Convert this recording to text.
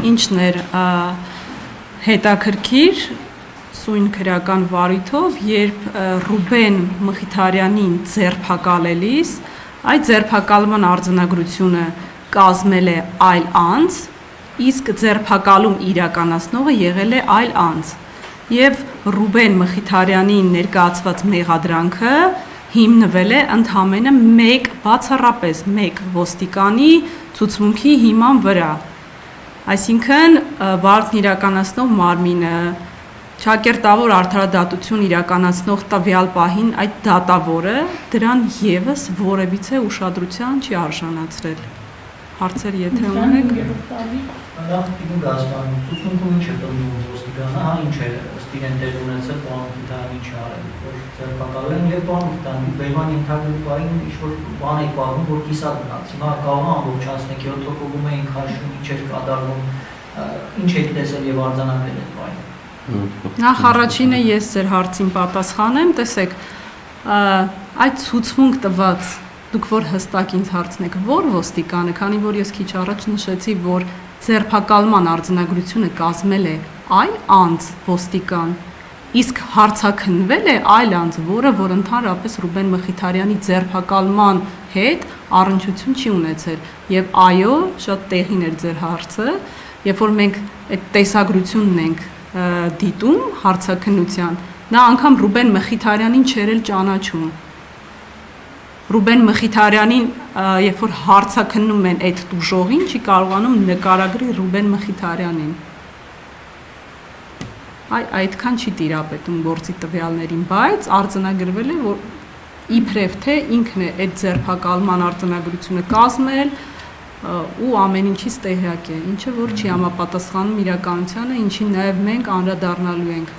ինչն էր հետաքրքիր սույն քրական վարույթով, երբ Ռուբեն Մխիթարյանին ձերբակալելիս, այդ ձերբակալման արձանագրությունը կազմել է այլ անձ, իսկ ձերբակալում իրականացնողը եղել է այլ անձ։ Եվ Ռուբեն Մխիթարյանին ներկայացված մեղադրանքը հիմնվել է ընդամենը բացառապես մեկ ոստիկանի ցուցմունքի հիման վրա։ Այսինքն վարքն իրականացնող մարմինը ճակերտավոր արդարադատություն իրականացնող տվյալ պահին այդ դատավորը դրան եւս որևիցե ուշադրության չի արժանացրել։ Հարցեր եթե ունեք։ Լավ, դու հասկանում ես, ցուցմունքում ինչ է տոնում ոստիկանը, հա ինչ է ըստ իրեն դեր ունեցել պարոն Մխիթարյանի ինչ արել, որ ձերբակալել են եւ պարոն Մխիթարյանի բերման ենթարկվելու բային ինչ-որ բան է պատմում, որ կիսատ մնաց։ Հիմա կարող է ամբողջ 17 հոգում էին քաշում, ինչ էր կատարվում, ինչ եք տեսել եւ արձանագրել այդ բանը։ Նախ առաջինը ես ձեր հարցին պատասխանեմ, տեսեք, այդ ցուցմունք տված դուք որ հստակ ինձ հարցնեք, որ ոստիկանը, քանի որ ես քիչ առաջ նշեցի, որ ձերբակալման արձանագրությունը կազմել է այլ անձ ոստիկան, իսկ հարցաքննվել է այլ անձ, որ ընդհանրապես Ռուբեն Մխիթարյանի ձերբակալման հետ առնչություն չի ունեցել։ Եվ այո, շատ տեղին էր ձեր հարցը, երբ որ մենք այդ տեսագրությունն ենք դիտում հարցաքննության, նա անգամ Ռուբեն Մխիթարյանին չէր էլ ճանաչում։ Ռուբեն Մխիթարյանին, երբ որ հարցաքննում են այդ տուժողին, չի կարողանում նկարագրի Ռուբեն Մխիթարյանին։ Այդքան չի տիրապետում գործի տվյալներին, բայց արձանագրվել է, որ իբրև թե ինքն է այդ ձերբակալման արձանագրությունը կազմել ու ամեն ինչից տեղյակ է, ինչը որ չի համապատասխանում իրականությանը, ինչին նաև մենք անդրադառնալու ենք։